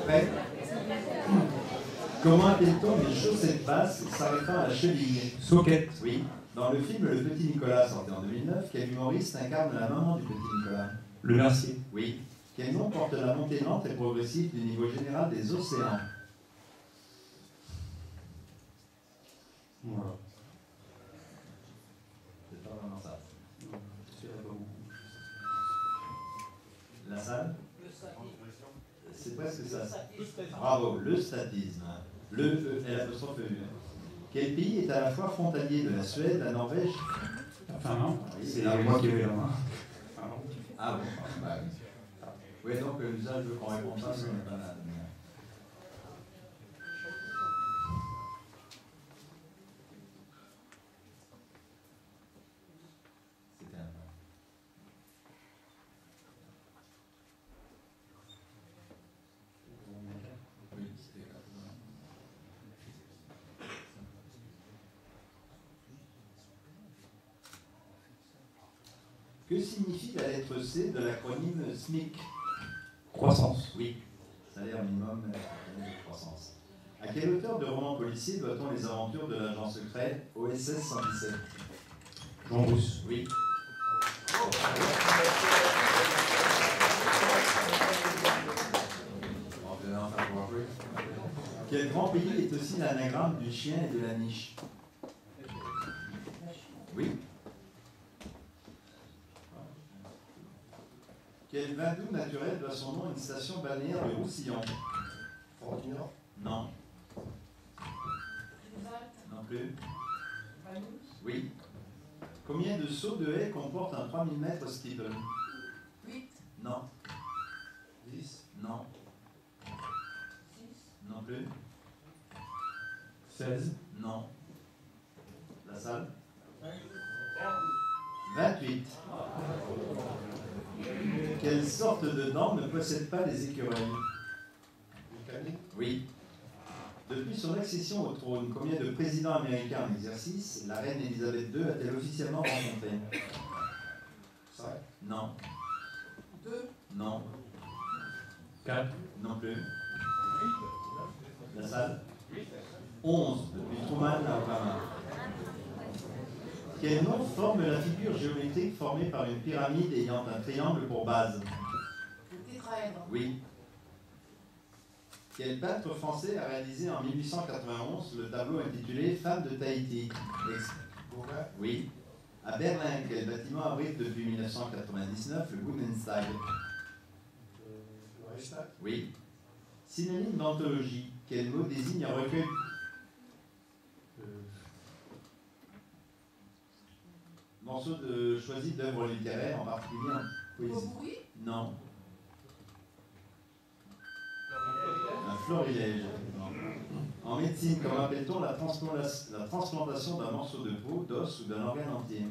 Prêt? Comment appelle-t-on les chaussettes basses s'arrêtant à la cheville? Soquette. Oui. Dans le film Le Petit Nicolas, sorti en 2009, quel humoriste incarne la maman du Petit Nicolas? Le Mercier. Oui. Quel nom porte la montée lente et progressive du niveau général des océans? Voilà. C'est pas vraiment ça. La salle? C'est presque ça. Bravo, le statisme. Le E, l'apostrophe E. Quel pays est à la fois frontalier de la Suède, la Norvège? Enfin, non. Oui, C'est moi qui ai eu la main. Ah bon, bah, oui, donc l'usage de qu'on répond pas, ce n'est pas là. C'était un peu. Oui, c'était là. Que signifie la lettre C de l'acronyme SMIC? Croissance. Oui, salaire minimum de croissance. À quel auteur de roman policier doit-on les aventures de l'agent secret OSS 117? Jean Rousse. Oui. Quel grand pays est aussi l'anagramme du chien et de la niche? Oui. Quel vin doux naturel doit son nom à une station balnéaire de Roussillon? Frontignan. Non. Non plus. Oui. Combien de sauts de haies comporte un 3000 mètres steeple? 8. Non. 10. Non. 6. Non plus. 16. Non. La salle? 28. Quelle sorte de dents ne possèdent pas les écureuils? Mécanique. Oui. Depuis son accession au trône, combien de présidents américains en exercice la reine Elisabeth II a-t-elle officiellement rencontré? 5. Non. 2. Non. 4. Non plus. La salle? 11. Depuis Truman à Obama. Quel nom forme la figure géométrique formée par une pyramide ayant un triangle pour base? Le tétraèdre. Oui. Quel peintre français a réalisé en 1891 le tableau intitulé Femme de Tahiti? Gauguin. Oui. À Berlin, quel bâtiment abrite depuis 1999 le Bundestag? Le Reichstag. Oui. Synonyme d'anthologie, quel mot désigne un recueil? Morceau choisi d'œuvres littéraires, en particulier en poésie. Potpourri. Non. Un florilège. En médecine, comment appelle-t-on la transplantation d'un morceau de peau, d'os ou d'un organe entier?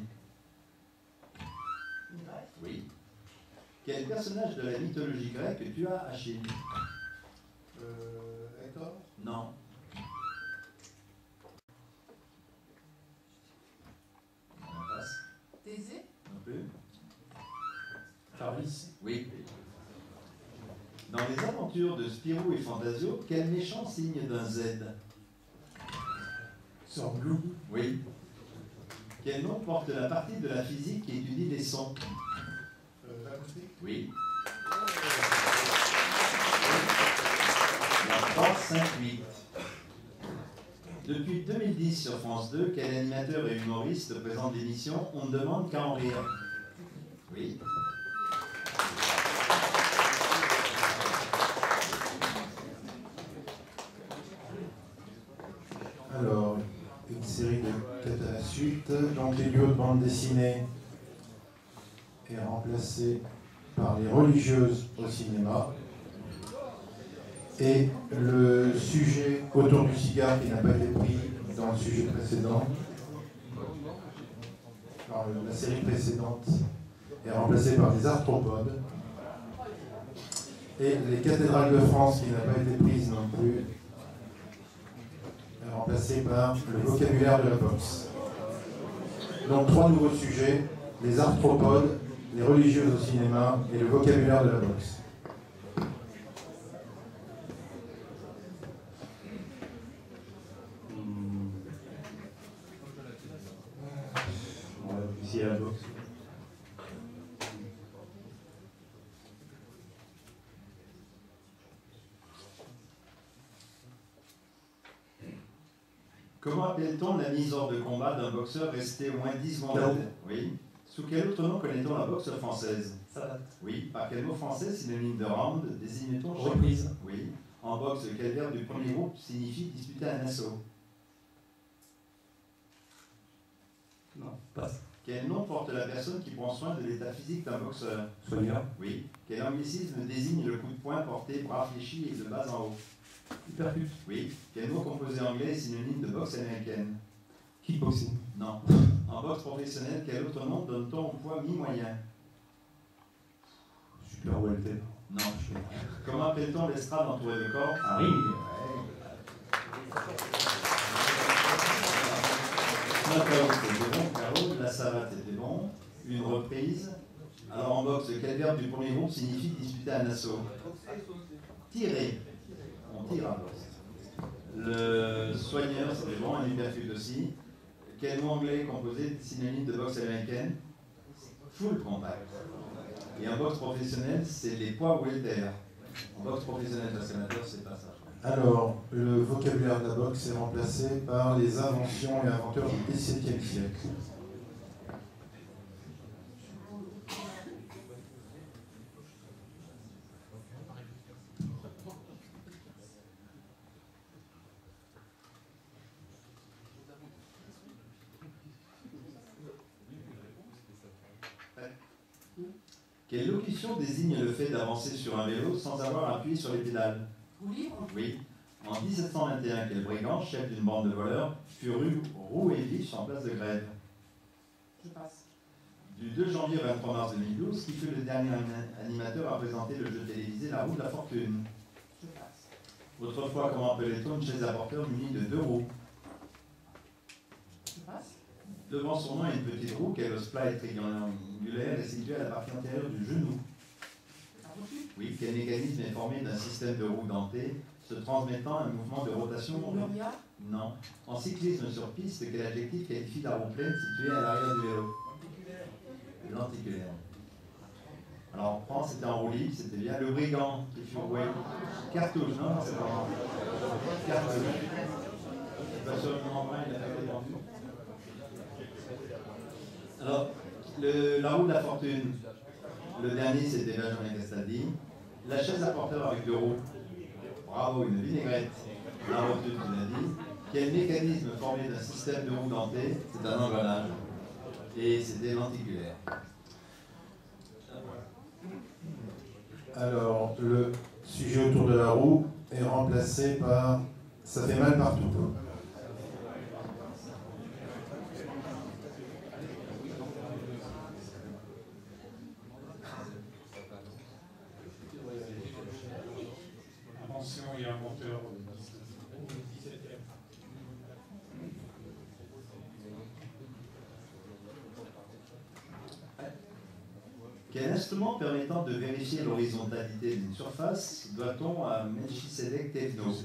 Une greffe. Oui. Quel personnage de la mythologie grecque tu as Achille? Hector. Non. On passe. Thésée. Non plus. Tarvis. Oui. Dans les aventures de Spirou et Fantasio, quel méchant signe d'un Z? Sorblou. Oui. Quel nom porte la partie de la physique qui étudie les sons? L'acoustique. Oui. La 358. Depuis 2010 sur France 2, quel animateur et humoriste présente l'émission On ne demande qu'à en rire? Oui. Alors, une série de 4 à la suite. Donc les duos de bande dessinée est remplacé par les religieuses au cinéma. Et le sujet autour du cigare qui n'a pas été pris dans le sujet précédent, alors, la série précédente est remplacée par des arthropodes. Et les cathédrales de France qui n'a pas été prise non plus est remplacé par le vocabulaire de la boxe. Donc 3 nouveaux sujets, les arthropodes, les religieuses au cinéma et le vocabulaire de la boxe. On va essayer la boxe. Comment appelle-t-on la mise hors de combat d'un boxeur resté au moins 10 secondes à terre? Oui. Sous quel autre nom connaît-on la boxe française? Savate. Oui. Par quel mot français, synonyme de round, désigne-t-on chaque... Reprise. Oui. En boxe, quel verbe du premier groupe signifie disputer un assaut? Non, passe. Quel nom porte la personne qui prend soin de l'état physique d'un boxeur? Soigneur. Oui. Quel anglicisme désigne le coup de poing porté, bras fléchis et de bas en haut? Hypercute. Oui. Quel mot composé anglais est synonyme de boxe américaine? Kickboxing. Non. En boxe professionnelle, quel autre nom donne-t-on au poids mi-moyen? Super welter. Non. Comment appelle-t-on l'estrade entourée de corps? Un ring. C'était bon, Caro, la savate était bon. Une reprise. Alors en boxe, quel verbe du premier groupe signifie disputer un assaut? Tirer. On tire en boxe. Le soigneur, c'était bon, un hypercute aussi. Quel mot anglais composé de synonyme de boxe américaine? Full contact. Et en boxe professionnelle, c'est les poids welter. En boxe professionnelle, parce qu'amateur, c'est pas ça. Alors, le vocabulaire de la boxe est remplacé par les inventions et inventeurs du XVIIe siècle. Quelle locution désigne le fait d'avancer sur un vélo sans avoir appuyé sur les pédales? Roue libre. Oui. En 1721, quel brigand, chef d'une bande de voleurs, fut roué vif en place de Grève? Je passe. Du 2 janvier au 23 mars 2012, qui fut le dernier animateur à présenter le jeu télévisé La Roue de la Fortune? Je passe. Autrefois, comment appelait-on une chaise à porteur munie de 2 roues? Je passe. Devant son nom, il y a une petite roue, quelle os plat et triangulaire est située à la partie antérieure du genou. Un refus. Oui, quel mécanisme est formé d'un système de roues dentées se transmettant un mouvement de rotation? Gloria. Non. En cyclisme sur piste, quel adjectif qualifie la roue pleine située à l'arrière du vélo? Lenticulaire. Alors en France, c'était en roue libre, c'était bien. Le brigand qui fut roué. Cartouche, non? C'est pas cartouche. C'est pas sur le moment il a pas été vendu. Alors, la roue de la fortune, le dernier c'était Benjamin Castaldi. La chaise à porteur avec 2 roues. Bravo, une vinaigrette. La rotule, tu l'as dit. Quel mécanisme formé d'un système de roues dentées? C'est un engrenage. Et c'était lenticulaire. Alors, le sujet autour de la roue est remplacé par « ça fait mal partout ». Invention et inventeur. Quel instrument permettant de vérifier l'horizontalité d'une surface doit-on à Melchisedec Thévenot?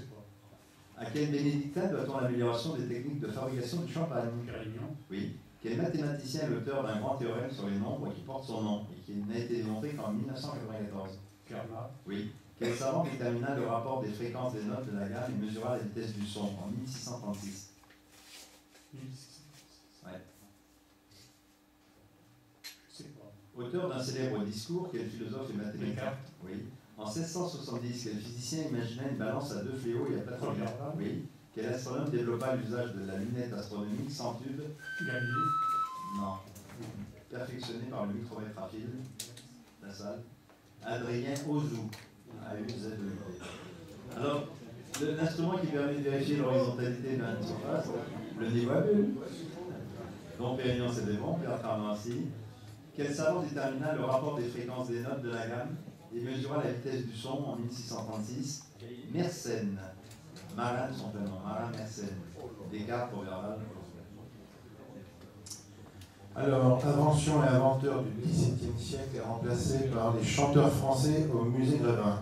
À quel bénédictin doit-on l'amélioration des techniques de fabrication du champagne? Carignan. Oui. Quel mathématicien est l'auteur d'un grand théorème sur les nombres qui porte son nom et qui n'a été démontré qu'en 1994? Fermat. Oui. Quel savant détermina le rapport des fréquences des notes de la gamme et mesura la vitesse du son en 1636? Ouais. Je sais pas. Auteur d'un célèbre discours, quel philosophe et mathématicien? Descartes. Oui. En 1670, quel physicien imagina une balance à 2 fléaux et à plate Roger horaire? Bacon. Oui. Quel astronome développa l'usage de la lunette astronomique sans tube? Galilée. Non. Perfectionné par le micromètre à fil. La salle. Adrien Auzou. A-U-Z-E-U. Alors, l'instrument qui permet de vérifier l'horizontalité d'une surface, le niveau à bulle. Donc Pérignon, c'était bon, Pierre Tramancy. Quel savant détermina le rapport des fréquences des notes de la gamme et mesura la vitesse du son en 1636? Mersenne. Marin, son prénom, Marin Mersenne. Descartes pour verbal. Alors, invention et inventeur du XVIIe siècle, remplacé par les chanteurs français au musée Grévin.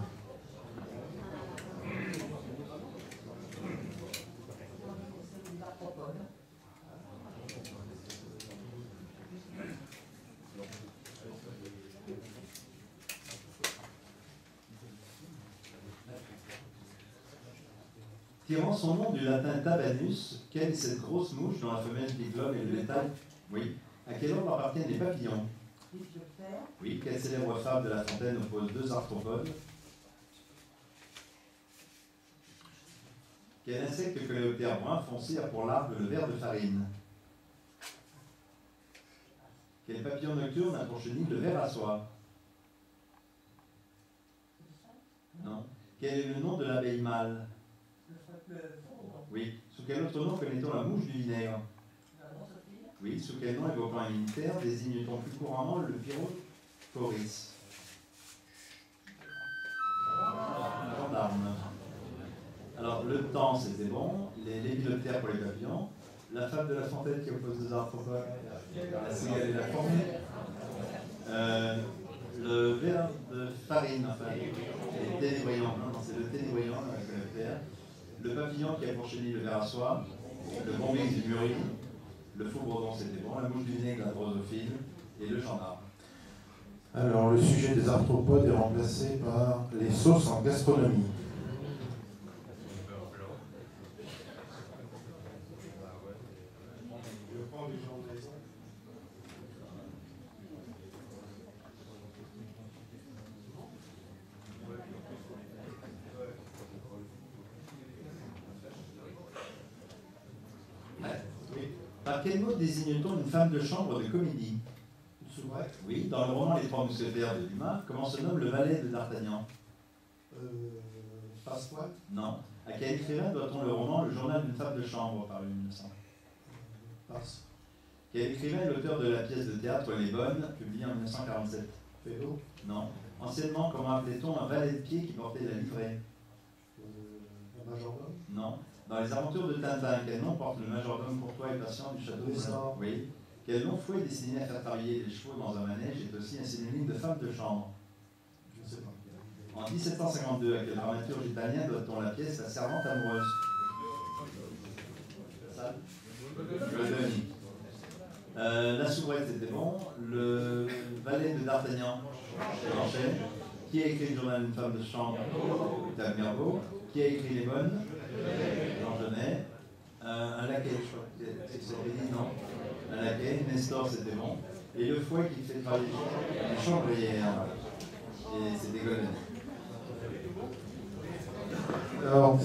Tirant son nom du latin tabanus, quelle est cette grosse mouche dont la femelle diglobe et le bétail? Oui. À quel ordre appartiennent les papillons? Oui. Quelle célèbre fable de La Fontaine oppose deux arthropodes? Quel insecte coléoptère brun foncé a pour larve le ver de farine? Quel papillon nocturne a pour chenille le ver à soie? Non. Quel est le nom de l'abeille mâle? Oui. Sous quel autre nom connaît-on la mouche du vinaigre? Oui. Sous quel nom évoquant un militaire désigne-t-on plus couramment le pyrochoris? Gendarme. Alors, le temps, c'était bon. Les lépidoptères pour les papillons. La fable de La Fontaine qui oppose deux arthropodes. La cigale et la fourmi. Le ver de farine, enfin, les ténébriants. Non, c'est le ténébriant, le coléoptère. Le papillon qui a pour chenille le ver à soie. Le bombix du mûrier. Le faux bourdon, c'était bon. La mouche du vinaigre, la drosophile. Et le gendarme. Alors, le sujet des arthropodes est remplacé par les sauces en gastronomie. Par quel mot désigne-t-on une femme de chambre de comédie? Une soubrette? Oui, dans le roman Les Trois Mousquetaires de Dumas, comment se nomme le valet de d'Artagnan? Passepoil? Non. À quel écrivain doit-on le roman Le journal d'une femme de chambre, paru en 1900? Passe. Quel écrivain est l'auteur de la pièce de théâtre Les Bonnes, publiée en 1947? Félo? Non. Anciennement, comment appelait-on un valet de pied qui portait la livrée? Un majordome? Non. Dans les aventures de Tintin, quel nom porte le majordome courtois et patient du château de Saint? Oui. Quel long fouet destiné à faire travailler les chevaux dans un manège est aussi un synonyme de femme de chambre? Je ne sais pas. En 1752, à quel dramaturge italien doit-on la pièce La Servante amoureuse? Ça? Goldoni. La soubrette, c'était bon. Le valet de d'Artagnan, j'enchaîne. Qui a écrit le journal d'une femme de chambre? Octave Mirbeau. Qui a écrit Les Bonnes? Jean Genet. Un laquais, je crois que c'était dit, non? Un laquais, Nestor, c'était bon. Et le fouet qui fait travailler les chambrières. Et c'était Goldoni. Alors,